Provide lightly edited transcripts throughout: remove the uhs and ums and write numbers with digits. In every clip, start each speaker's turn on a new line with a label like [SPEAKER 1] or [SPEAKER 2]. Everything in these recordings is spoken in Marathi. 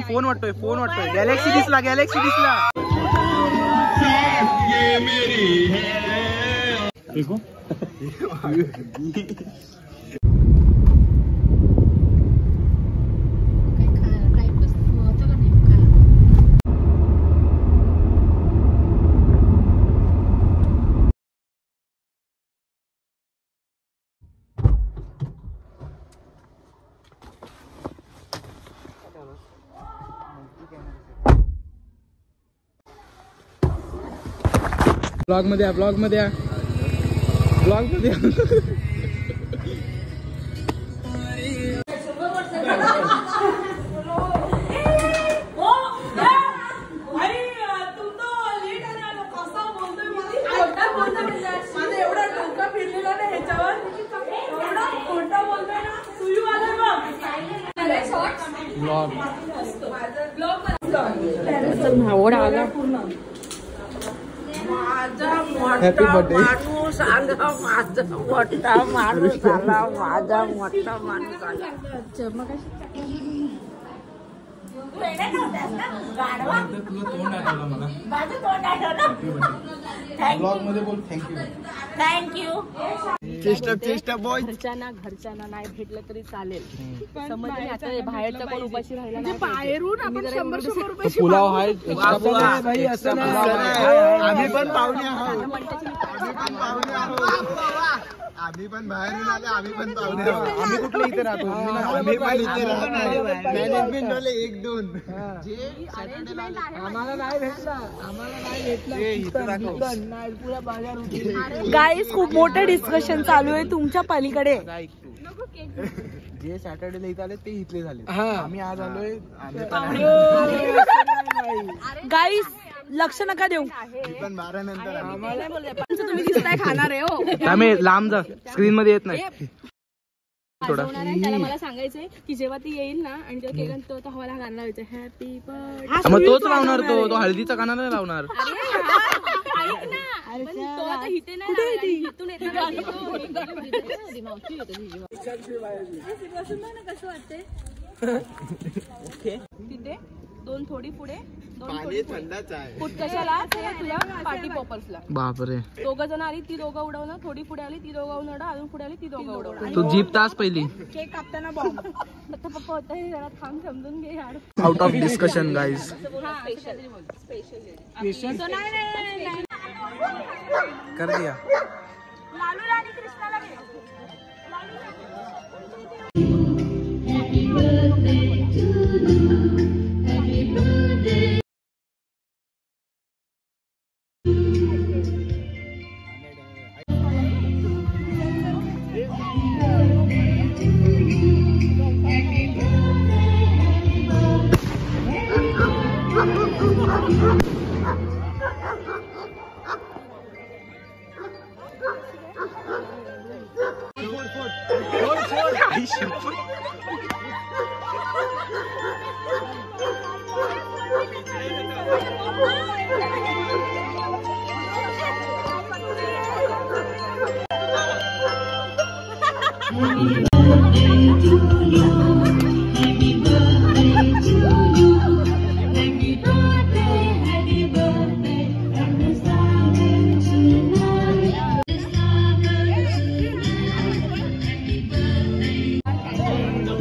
[SPEAKER 1] फोन वाटतोय गॅलेक्सी दिसला ये मेरी है देखो ब्लॉग मध्ये हॅपी बर्थडे माणूस आला माझा मोठा माणूस आला माझा मोठा माणूस आला ब्लॉग मध्ये बोल थँक्यू चेष्टा बॉय घरच्यांना नाही भेटलं तरी चालेल समजले आता बाहेरचा कोण उपाशी राहिला नाही बाहेरून आपण 100 रुपये पुलाव आहे आम्ही पण पाहुणे आम्ही पण बाहेरून आले आम्ही पण पाहुणे आम्ही कुठले इथे राहतो आम्ही पण इथे राहत नाही मॅनेजमेंट वाले 1-2 जे आम्हाला नाही भेटला पुरा बाजार गाईस खूप मोठं डिस्कशन चालू आहे तुमच्या पलीकडे जे सॅटर्डेला इथे आले ते इथले झाले आम्ही आज आलोय गाईस लक्ष नका देऊ पण 12 नंतर तुम्ही दिसताय खाणार आहे हो आम्ही लांब जा स्क्रीन मध्ये येत नाही त्याला मला सांगायचंय की जेव्हा ती येईल ना आणि जेव्हा केलं तो हवाला गाणं लावायचं हॅपी बर्थडे मग तोच लावणार तो हळदीचा गाणं नाही लावणार तो आता इथे नाही इथून कसं वाटते तिथे 2 थोडी पुढे फूट कशाला तुझ्या पार्टी पॉपर्सला बापरे 2 जण आली ती 2 उडवणं थोडी पुढे आली ती 2 उडवणं अजून पुढे आली ती 2 उडवणं तू जीप तास पहिली केक कापताना बॉम्ब आता पप्पा होता हे जरा थांब समजून घे यार out of discussion guys special कर दिया लालू राणी कृष्णाला घे happy birthday to you happy birthday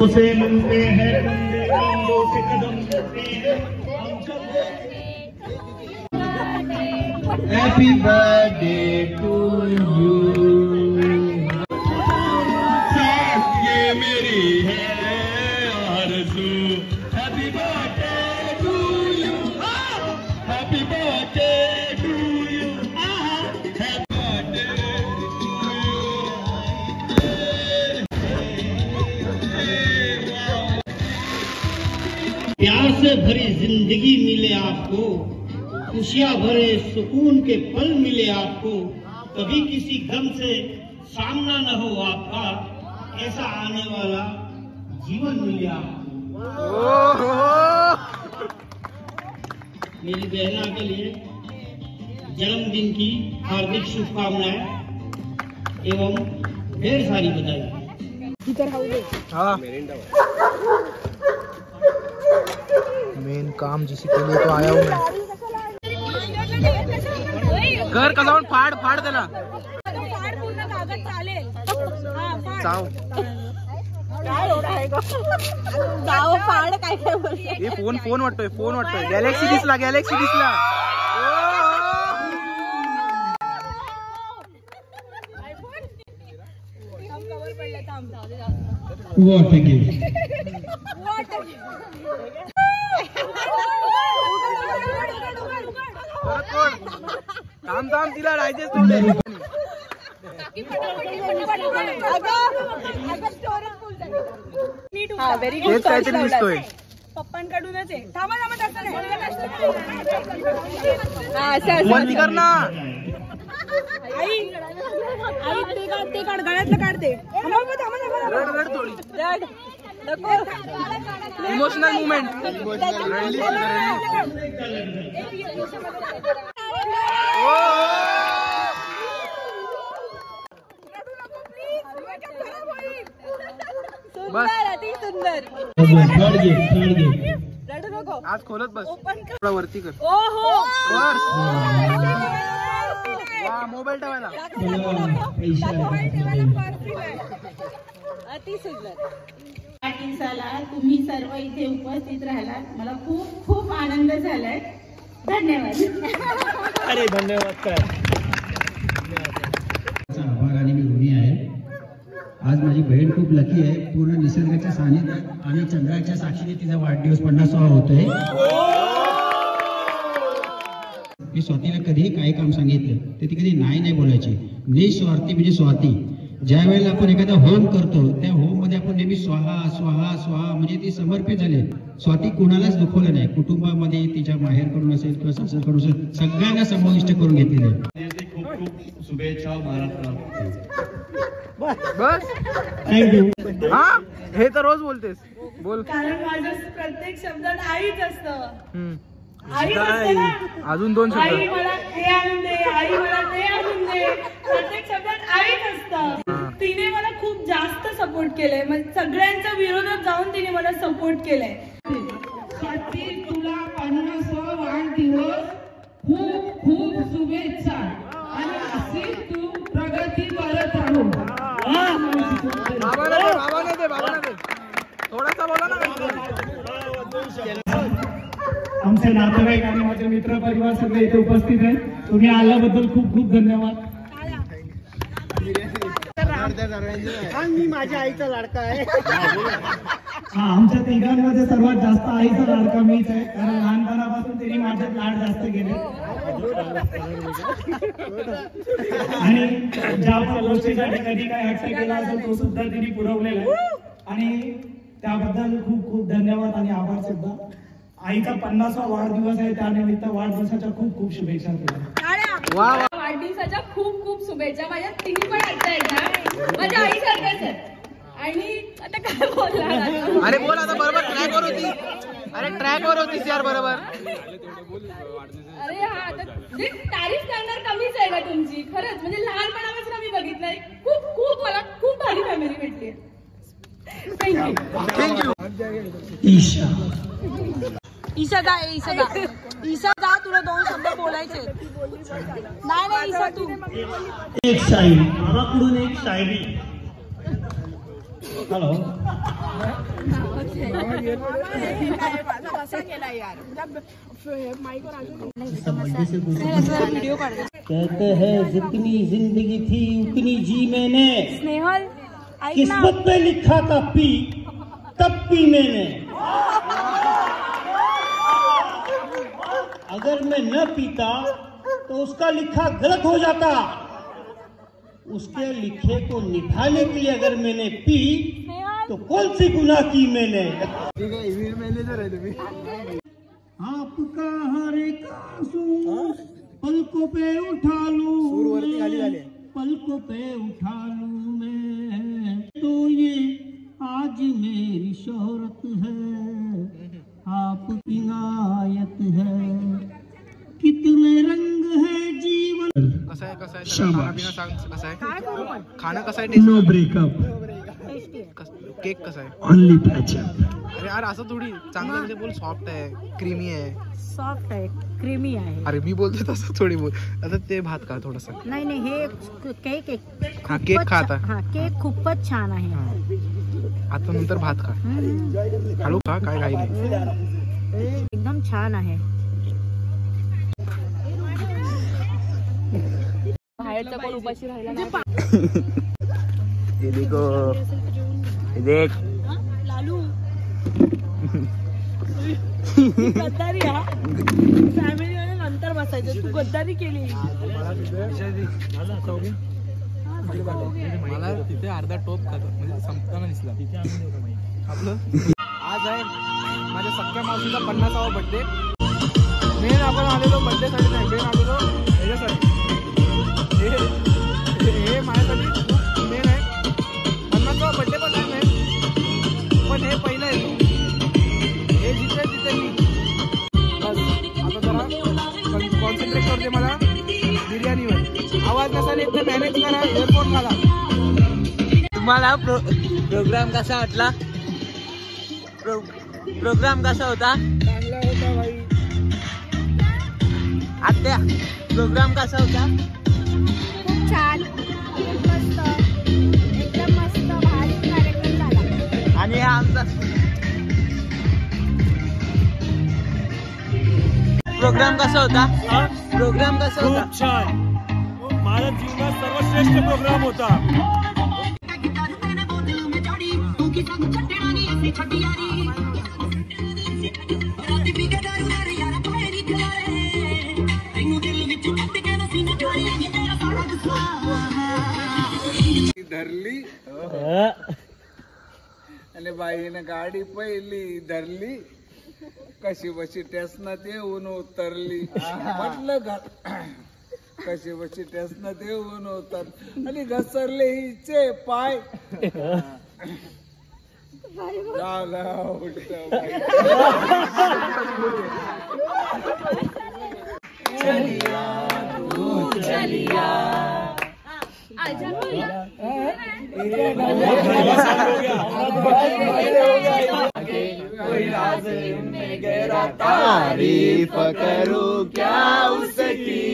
[SPEAKER 2] उसे मिलते हैं कदमों से कदम करते हैं हैप्पी बर्थडे टू यू ये मेरी है आरज़ू happy birthday to you happy birthday to you प्यार से भरी जिंदगी मिले आपको खुशियां भरे सुकून के पल मिले आपको कभी किसी गम से सामना न हो आपका ऐसा आने वाला जीवन मिले आपको मेरी बहना के लिए जन्मदिन की हार्दिक शुभकामनाएं एवं ढेर सारी बधाई।
[SPEAKER 3] मेन काम जिसे के लिए तो आया हूँ मैं। घर का जाऊन फाड़ फाड़ देना जाओ
[SPEAKER 1] फाड काय काय बोलते
[SPEAKER 3] हे फोन वाटतोय गॅलेक्सी दिसला
[SPEAKER 2] What a gift.
[SPEAKER 3] थांब तिला राहायचे
[SPEAKER 1] व्हेरी गुड
[SPEAKER 3] काहीतरी दिसतोय
[SPEAKER 1] पप्पांकडूनच आहे. थांबा
[SPEAKER 3] वरती कर ना
[SPEAKER 1] आई ते काढ गळ्यातलं काढते.
[SPEAKER 3] रड थोडी इमोशनल मुवमेंट
[SPEAKER 1] सुंदर रडू नको.
[SPEAKER 3] आज खोलत बस थोडा वरती कर
[SPEAKER 1] ओहो
[SPEAKER 3] मोबाईल ठेवायला
[SPEAKER 1] अति सुंदर.
[SPEAKER 4] वाढदिवसाला तुम्ही सर्व इथे उपस्थित राहिलात, मला खूप खूप आनंद झालाय. धन्यवाद.
[SPEAKER 2] अरे धन्यवाद काय
[SPEAKER 5] आभार आणि मी ऋणी आहे. आज माझी बहीण खूप लकी आहे. पूर्ण निसर्गाच्या सानिध्यात आणि चंद्राच्या साक्षीने तिचा वाढदिवस 50वा होतोय. मी स्वातीला कधीही काही काम सांगितलं तर ती कधी नाही बोलायची. निस्वार्थी म्हणजे स्वाती. ज्या वेळेला आपण एखादा होम करतो त्या होम मध्ये आपण नेहमी स्वाहा स्वाहा स्वाहा म्हणजे ती समर्पित झाले. स्वाती कुणालाच दुखवलं नाही. कुटुंबामध्ये तिच्या माहेरकडून असेल किंवा सासरकडून असेल सगळ्यांना समाविष्ट करून घेतलेले.
[SPEAKER 2] खूप खूप शुभेच्छा महाराष्ट्राला.
[SPEAKER 3] बस हा हे तर रोज बोलतेस बोल.
[SPEAKER 1] कारण माझं प्रत्येक शब्दात आईच असतं. आई
[SPEAKER 3] अजून 2
[SPEAKER 1] आई
[SPEAKER 3] शब्द
[SPEAKER 1] मला हे आणून दे, आई मला ते आणून दे. प्रत्येक शब्दात आईच असतं. तिने मला खूप जास्त सपोर्ट केलंय. म्हणजे सगळ्यांच्या विरोधात जाऊन तिने मला सपोर्ट केलंय.
[SPEAKER 4] स्वाती तुला 50वा वाढदिवस खूप खूप शुभेच्छा आणि अशी तू प्रगती करत राहू.
[SPEAKER 3] बाबाने दे थोडासा बोला ना.
[SPEAKER 6] आमचे नातेवाईक आणि माझे मित्र परिवार सगळे इथे उपस्थित आहेत. तुम्ही आल्याबद्दल खूप खूप धन्यवाद.
[SPEAKER 3] मी माझ्या आईचा लाडका आहे.
[SPEAKER 6] हा आमच्या तिघांमध्ये सर्वात जास्त आईचा लाडका मीच आहे. कारण लहानपणापासून तिने माझ्यात लाड जास्त केले आणि ज्या गोष्टीसाठी कधी काय हट्ट केला असेल तो सुद्धा तिने पुरवलेला आहे. आणि त्याबद्दल खूप खूप धन्यवाद आणि आभार सुद्धा. आईचा 50वा वाढदिवस आहे त्यानिमित्त वाढदिवसाच्या खूप खूप शुभेच्छा तुला.
[SPEAKER 1] वाढदिवसाच्या खूप खूप शुभेच्छा. माझ्या तिन्ही पण आहेत ना माझ्या आई सारख्याच आहेत. आणि आता काय बोलणार.
[SPEAKER 3] अरे बोल आता बरोबर ट्रॅकवर होतीस यार बरोबर.
[SPEAKER 1] अरे हा आता तारीफ करणार कमीच आहे ना तुमची. खरंच म्हणजे लहानपणापासून आम्ही बघितलंय. खूप खूप मला खूप भारी फॅमिली भेटली.
[SPEAKER 3] थँक्यू.
[SPEAKER 1] ईशा जा तुला 2 शब्द बोलायचे. नाही ईशा तू.
[SPEAKER 2] एक शायरी बाबाकडून एक शायरी. हॅलो कहते हैं जितनी जिंदगी थी उतनी जी मैंने.
[SPEAKER 1] स्नेहल
[SPEAKER 2] किस्मत पे लिखा था पी तब पी मैंने. अगर मैं न पीता तो उसका लिखा गलत हो जाता. उसके लिखे को निभाने के लिए अगर मैंने पी तो कौन सी गुनाह की मैंने. आपका हर एक आंसू पलकों पे उठा लूं, पलकों पे उठा लूं मैं. तो ये आज मेरी शोहरत है, आपकी नायत है.
[SPEAKER 3] काय कसं आहे
[SPEAKER 5] शाबाश.
[SPEAKER 3] खाना सांग कसं आहे
[SPEAKER 1] काय करू पण
[SPEAKER 3] खाणं कसं आहे टेस्ट
[SPEAKER 5] नो ब्रेकअप,
[SPEAKER 3] केक कसा आहे
[SPEAKER 5] ओनली पॅचअप.
[SPEAKER 3] अरे यार असं थोडी चांगलं म्हणजे बोल सॉफ्ट आहे क्रीमी आहे
[SPEAKER 1] सॉफ्ट आहे क्रीमी आहे
[SPEAKER 3] अरे मी बोलते तसं थोडी बोल आता ते भात का थोडंसं
[SPEAKER 1] नाही नाही हे केक
[SPEAKER 3] हा केक खा आता
[SPEAKER 1] हा केक खूपच छान आहे
[SPEAKER 3] आता नंतर भात खा हळू खा काय काही नाही
[SPEAKER 1] एकदम छान आहे बाहेरचा कोण उपाशी राहिला नाही
[SPEAKER 3] देख
[SPEAKER 1] लालू गद्दारी हा फॅमिली मध्ये नंतर बसायचं तू गद्दारी केली
[SPEAKER 3] मला तिथे अर्धा टोप खातो म्हणजे संपताना दिसला आपलं आज आहे माझ्या सख्या मावशीचा 50वा बर्थडे मेन आपण आलेलो बर्थडे साठी नाही मेन आलेलो ह्याच्यासाठी हे माझ्यासाठी खूप मेन आहे 50वा बर्थडे पण आहे मेन पण हे पहिलं आहे हे जिथे तिथे मी बस आता जरा कॉन्सन्ट्रेट करते मला बिर्याणीवर आवाज नसा येत तर मॅनेज करा एअरपोर्ट घाला
[SPEAKER 7] तुम्हाला प्रोग्राम कसा वाटला प्रोग्राम कसा होता
[SPEAKER 3] चांगला होता भाई
[SPEAKER 7] आत्या प्रोग्राम कसा होता
[SPEAKER 1] खूप छान मस्त एकदम मस्त भारी कार्यक्रम झाला
[SPEAKER 7] आणि हा आमचा प्रोग्राम कसा होता प्रोग्राम कसा होता
[SPEAKER 6] खूप छान माझ्या जीवनात सर्वश्रेष्ठ प्रोग्राम होता
[SPEAKER 3] धरली आणि बाईनं गाडी पहिली धरली कशी बशी टेसनात येऊन उतरली म्हटलं कशी बशी टेसनात येऊन उतर आणि घसरले हिचे पाय झालं उलट
[SPEAKER 7] तारीफ करूं क्या उसकी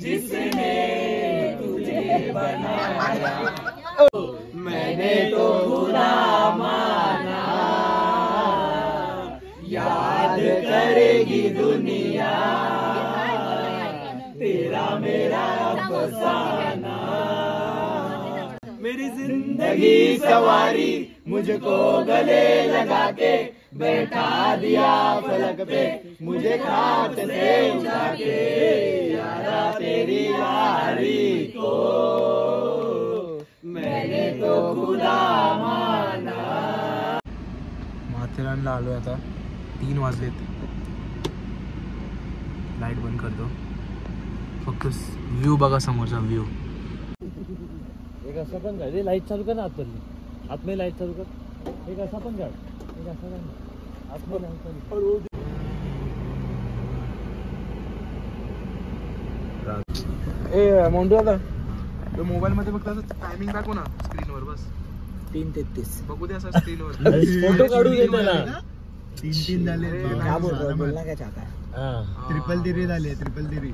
[SPEAKER 7] जिसने तुझे बनाया मैंने तो खुदा माना याद करेगी दुनिया तेरा मेरा अफसाना मेरी जिंदगी सवारी मुझको गले लगा के बैठा दिया फलक पे मुझे खाट से उठा के यारा तेरी यारी को मैंने तो खुदा माना
[SPEAKER 3] माथेरानला आलोय आता 3 वाजलेत लाईट बंद करतो फक्त व्ह्यू बघा समोरचा व्ह्यू
[SPEAKER 8] एक असं पण काढ लाईट चालू कर ना आतमध्ये आतमध्ये लाईट चालू कर एक असा पण काढ एक असा पण आतमध्ये लाईट चालू
[SPEAKER 3] ए मोंडू आता मोबाईल मध्ये फक्त असं टायमिंग दाखव ना स्क्रीनवर बस
[SPEAKER 7] 3:33
[SPEAKER 3] बघू दे असं स्क्रीनवर
[SPEAKER 8] फोटो काढून घेतो ना
[SPEAKER 5] 3 झाले
[SPEAKER 7] क्या बोल रहा है बोलना क्या चाहता है
[SPEAKER 8] हा
[SPEAKER 5] ट्रिपल तिरी झाले ट्रिपल तिरी